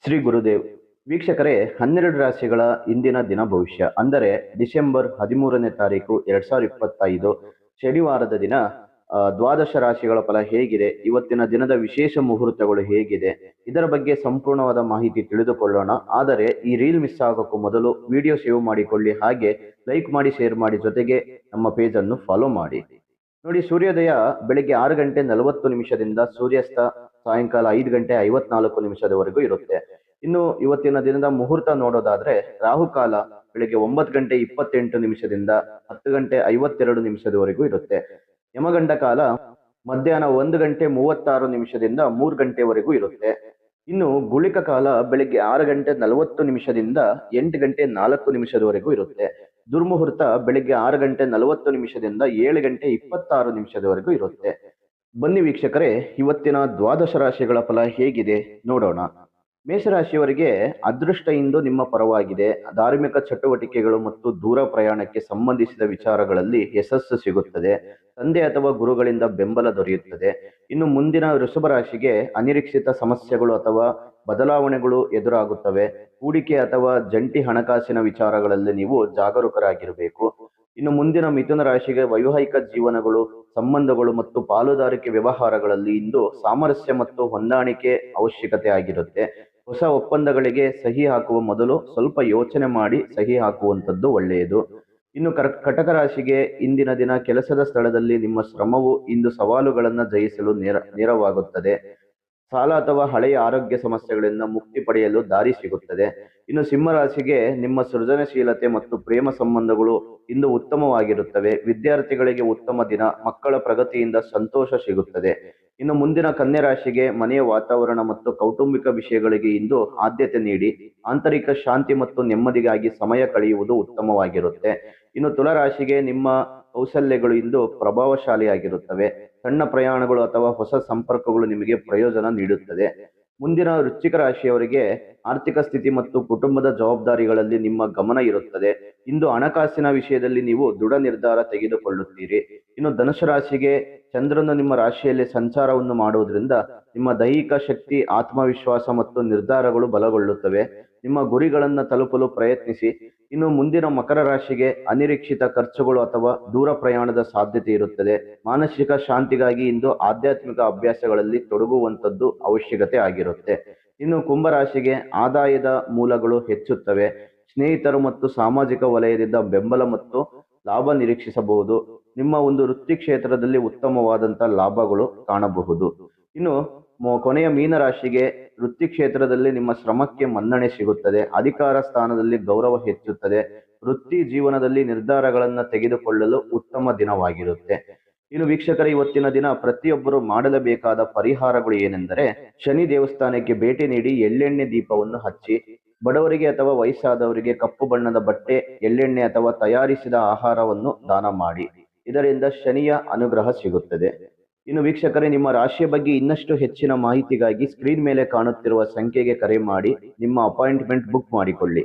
ಶ್ರೀ ಗುರುದೇವ್. ವೀಕ್ಷಕರೇ, 12 ರಾಶಿಗಳ ಇಂದಿನ ದಿನ ಭವಿಷ್ಯ ಅಂದರೆ ಡಿಸೆಂಬರ್ 13ನೇ ತಾರೀಕು 2025 ಶನಿವಾರದ ದಿನ ದ್ವಾದಶ ರಾಶಿಗಳ ಫಲ ಹೇಗಿದೆ, ಇವತ್ತಿನ ದಿನದ ವಿಶೇಷ ಮುಹೂರ್ತಗಳು ಹೇಗಿದೆ, ಇದರ ಬಗ್ಗೆ ಸಂಪೂರ್ಣವಾದ ಮಾಹಿತಿ ತಿಳಿದುಕೊಳ್ಳೋಣ. ಆದರೆ ಈ ರೀಲ್ ಮಿಸ್ ಆಗೋಕ್ಕೂ ಮೊದಲು ವಿಡಿಯೋ ಸೇವ್ ಮಾಡಿಕೊಳ್ಳಿ, ಹಾಗೆ ಲೈಕ್ ಮಾಡಿ, ಶೇರ್ ಮಾಡಿ, ಜೊತೆಗೆ ನಮ್ಮ ಪೇಜ್ ಅನ್ನು ಫಾಲೋ ಮಾಡಿ. ನೋಡಿ, ಸೂರ್ಯೋದಯ ಬೆಳಿಗ್ಗೆ 6 ಗಂಟೆ 40 ನಿಮಿಷದಿಂದ ಸೂರ್ಯಾಸ್ತ ಸಾಯಂಕಾಲ 5 ಗಂಟೆ 54 ನಿಮಿಷದವರೆಗೂ ಇರುತ್ತೆ. ಇನ್ನು ಇವತ್ತಿನ ದಿನದ ಮುಹೂರ್ತ ನೋಡೋದಾದ್ರೆ, ರಾಹುಕಾಲ ಬೆಳಿಗ್ಗೆ 9 ಗಂಟೆ 28 ನಿಮಿಷದಿಂದ 10 ಗಂಟೆ 52 ನಿಮಿಷದವರೆಗೂ ಇರುತ್ತೆ. ಯಮಗಂಡ ಕಾಲ ಮಧ್ಯಾಹ್ನ 1 ಗಂಟೆ 36 ನಿಮಿಷದಿಂದ 3 ಗಂಟೆವರೆಗೂ ಇರುತ್ತೆ. ಇನ್ನು ಗುಳಿಕ ಕಾಲ ಬೆಳಿಗ್ಗೆ 6 ಗಂಟೆ 40 ನಿಮಿಷದಿಂದ 8 ಗಂಟೆ 4 ನಿಮಿಷದವರೆಗೂ ಇರುತ್ತೆ. ದುರ್ಮುಹೂರ್ತ ಬೆಳಿಗ್ಗೆ 6 ಗಂಟೆ 40 ನಿಮಿಷದಿಂದ 7 ಗಂಟೆ 26 ನಿಮಿಷದವರೆಗೂ ಇರುತ್ತೆ. ಬನ್ನಿ ವೀಕ್ಷಕರೇ, ಇವತ್ತಿನ ದ್ವಾದಶ ರಾಶಿಗಳ ಫಲ ಹೇಗಿದೆ ನೋಡೋಣ. ಮೇಷರಾಶಿಯವರಿಗೆ ಅದೃಷ್ಟ ಇಂದು ನಿಮ್ಮ ಪರವಾಗಿದೆ. ಧಾರ್ಮಿಕ ಚಟುವಟಿಕೆಗಳು ಮತ್ತು ದೂರ ಪ್ರಯಾಣಕ್ಕೆ ಸಂಬಂಧಿಸಿದ ವಿಚಾರಗಳಲ್ಲಿ ಯಶಸ್ಸು ಸಿಗುತ್ತದೆ. ತಂದೆ ಅಥವಾ ಗುರುಗಳಿಂದ ಬೆಂಬಲ ದೊರೆಯುತ್ತದೆ. ಇನ್ನು ಮುಂದಿನ ವೃಷಭ ರಾಶಿಗೆ ಅನಿರೀಕ್ಷಿತ ಸಮಸ್ಯೆಗಳು ಅಥವಾ ಬದಲಾವಣೆಗಳು ಎದುರಾಗುತ್ತವೆ. ಹೂಡಿಕೆ ಅಥವಾ ಜಂಟಿ ಹಣಕಾಸಿನ ವಿಚಾರಗಳಲ್ಲಿ ನೀವು ಜಾಗರೂಕರಾಗಿರಬೇಕು. ಇನ್ನು ಮುಂದಿನ ಮಿಥುನ ರಾಶಿಗೆ ವೈವಾಹಿಕ ಜೀವನಗಳು, ಸಂಬಂಧಗಳು ಮತ್ತು ಪಾಲುದಾರಿಕೆ ವ್ಯವಹಾರಗಳಲ್ಲಿ ಇಂದು ಸಾಮರಸ್ಯ ಮತ್ತು ಹೊಂದಾಣಿಕೆ ಅವಶ್ಯಕತೆ ಆಗಿರುತ್ತೆ. ಹೊಸ ಒಪ್ಪಂದಗಳಿಗೆ ಸಹಿ ಹಾಕುವ ಮೊದಲು ಸ್ವಲ್ಪ ಯೋಚನೆ ಮಾಡಿ ಸಹಿ ಹಾಕುವಂಥದ್ದು ಒಳ್ಳೆಯದು. ಇನ್ನು ಕಟಕ ರಾಶಿಗೆ ಇಂದಿನ ದಿನ ಕೆಲಸದ ಸ್ಥಳದಲ್ಲಿ ನಿಮ್ಮ ಶ್ರಮವು ಇಂದು ಸವಾಲುಗಳನ್ನು ಜಯಿಸಲು ನೆರವಾಗುತ್ತದೆ. ಸಾಲ ಅಥವಾ ಹಳೆಯ ಆರೋಗ್ಯ ಸಮಸ್ಯೆಗಳಿಂದ ಮುಕ್ತಿ ಪಡೆಯಲು ದಾರಿ ಸಿಗುತ್ತದೆ. ಇನ್ನು ಸಿಂಹರಾಶಿಗೆ ನಿಮ್ಮ ಸೃಜನಶೀಲತೆ ಮತ್ತು ಪ್ರೇಮ ಸಂಬಂಧಗಳು ಇಂದು ಉತ್ತಮವಾಗಿರುತ್ತವೆ. ವಿದ್ಯಾರ್ಥಿಗಳಿಗೆ ಉತ್ತಮ ದಿನ, ಮಕ್ಕಳ ಪ್ರಗತಿಯಿಂದ ಸಂತೋಷ ಸಿಗುತ್ತದೆ. ಇನ್ನು ಮುಂದಿನ ಕನ್ಯಾ ರಾಶಿಗೆ ಮನೆಯ ವಾತಾವರಣ ಮತ್ತು ಕೌಟುಂಬಿಕ ವಿಷಯಗಳಿಗೆ ಇಂದು ಆದ್ಯತೆ ನೀಡಿ ಆಂತರಿಕ ಶಾಂತಿ ಮತ್ತು ನೆಮ್ಮದಿಗಾಗಿ ಸಮಯ ಕಳೆಯುವುದು ಉತ್ತಮವಾಗಿರುತ್ತೆ. ಇನ್ನು ತುಲಾರಾಶಿಗೆ ನಿಮ್ಮ ಕೌಶಲ್ಯಗಳು ಇಂದು ಪ್ರಭಾವಶಾಲಿಯಾಗಿರುತ್ತವೆ. ಸಣ್ಣ ಪ್ರಯಾಣಗಳು ಅಥವಾ ಹೊಸ ಸಂಪರ್ಕಗಳು ನಿಮಗೆ ಪ್ರಯೋಜನ ನೀಡುತ್ತದೆ. ಮುಂದಿನ ವೃಶ್ಚಿಕ ರಾಶಿಯವರಿಗೆ ಆರ್ಥಿಕ ಸ್ಥಿತಿ ಮತ್ತು ಕುಟುಂಬದ ಜವಾಬ್ದಾರಿಗಳಲ್ಲಿ ನಿಮ್ಮ ಗಮನ ಇರುತ್ತದೆ. ಇಂದು ಹಣಕಾಸಿನ ವಿಷಯದಲ್ಲಿ ನೀವು ದೃಢ ನಿರ್ಧಾರ ತೆಗೆದುಕೊಳ್ಳುತ್ತೀರಿ. ಇನ್ನು ಧನುಸು ರಾಶಿಗೆ ಚಂದ್ರನು ನಿಮ್ಮ ರಾಶಿಯಲ್ಲಿ ಸಂಚಾರವನ್ನು ಮಾಡುವುದರಿಂದ ನಿಮ್ಮ ದೈಹಿಕ ಶಕ್ತಿ, ಆತ್ಮವಿಶ್ವಾಸ ಮತ್ತು ನಿರ್ಧಾರಗಳು ಬಲಗೊಳ್ಳುತ್ತವೆ. ನಿಮ್ಮ ಗುರಿಗಳನ್ನು ತಲುಪಲು ಪ್ರಯತ್ನಿಸಿ. ಇನ್ನು ಮುಂದಿನ ಮಕರ ರಾಶಿಗೆ ಅನಿರೀಕ್ಷಿತ ಖರ್ಚುಗಳು ಅಥವಾ ದೂರ ಪ್ರಯಾಣದ ಸಾಧ್ಯತೆ ಇರುತ್ತದೆ. ಮಾನಸಿಕ ಶಾಂತಿಗಾಗಿ ಇಂದು ಆಧ್ಯಾತ್ಮಿಕ ಅಭ್ಯಾಸಗಳಲ್ಲಿ ತೊಡಗುವಂಥದ್ದು ಅವಶ್ಯಕತೆ ಆಗಿರುತ್ತೆ. ಇನ್ನು ಕುಂಭರಾಶಿಗೆ ಆದಾಯದ ಮೂಲಗಳು ಹೆಚ್ಚುತ್ತವೆ. ಸ್ನೇಹಿತರು ಮತ್ತು ಸಾಮಾಜಿಕ ವಲಯದಿಂದ ಬೆಂಬಲ ಮತ್ತು ಲಾಭ ನಿರೀಕ್ಷಿಸಬಹುದು. ನಿಮ್ಮ ಒಂದು ವೃತ್ತಿ ಕ್ಷೇತ್ರದಲ್ಲಿ ಉತ್ತಮವಾದಂಥ ಲಾಭಗಳು ಕಾಣಬಹುದು. ಇನ್ನು ಕೊನೆಯ ಮೀನರಾಶಿಗೆ ವೃತ್ತಿ ಕ್ಷೇತ್ರದಲ್ಲಿ ನಿಮ್ಮ ಶ್ರಮಕ್ಕೆ ಮನ್ನಣೆ ಸಿಗುತ್ತದೆ. ಅಧಿಕಾರ ಸ್ಥಾನದಲ್ಲಿ ಗೌರವ ಹೆಚ್ಚುತ್ತದೆ. ವೃತ್ತಿ ಜೀವನದಲ್ಲಿ ನಿರ್ಧಾರಗಳನ್ನು ತೆಗೆದುಕೊಳ್ಳಲು ಉತ್ತಮ ದಿನವಾಗಿರುತ್ತೆ. ಇನ್ನು ವೀಕ್ಷಕರ, ಇವತ್ತಿನ ದಿನ ಪ್ರತಿಯೊಬ್ಬರು ಮಾಡಲೇಬೇಕಾದ ಪರಿಹಾರಗಳು ಏನೆಂದರೆ, ಶನಿ ದೇವಸ್ಥಾನಕ್ಕೆ ಭೇಟಿ ನೀಡಿ ಎಳ್ಳೆಣ್ಣೆ ದೀಪವನ್ನು ಹಚ್ಚಿ, ಬಡವರಿಗೆ ಅಥವಾ ವಯಸ್ಸಾದವರಿಗೆ ಕಪ್ಪು ಬಣ್ಣದ ಬಟ್ಟೆ, ಎಳ್ಳೆಣ್ಣೆ ಅಥವಾ ತಯಾರಿಸಿದ ಆಹಾರವನ್ನು ದಾನ ಮಾಡಿ. ಇದರಿಂದ ಶನಿಯ ಅನುಗ್ರಹ ಸಿಗುತ್ತದೆ. ಇನ್ನು ವೀಕ್ಷಕರೇ, ನಿಮ್ಮ ರಾಶಿಯ ಬಗ್ಗೆ ಇನ್ನಷ್ಟು ಹೆಚ್ಚಿನ ಮಾಹಿತಿಗಾಗಿ ಸ್ಕ್ರೀನ್ ಮೇಲೆ ಕಾಣುತ್ತಿರುವ ಸಂಖ್ಯೆಗೆ ಕರೆ ಮಾಡಿ ನಿಮ್ಮ ಅಪಾಯಿಂಟ್ಮೆಂಟ್ ಬುಕ್ ಮಾಡಿಕೊಳ್ಳಿ.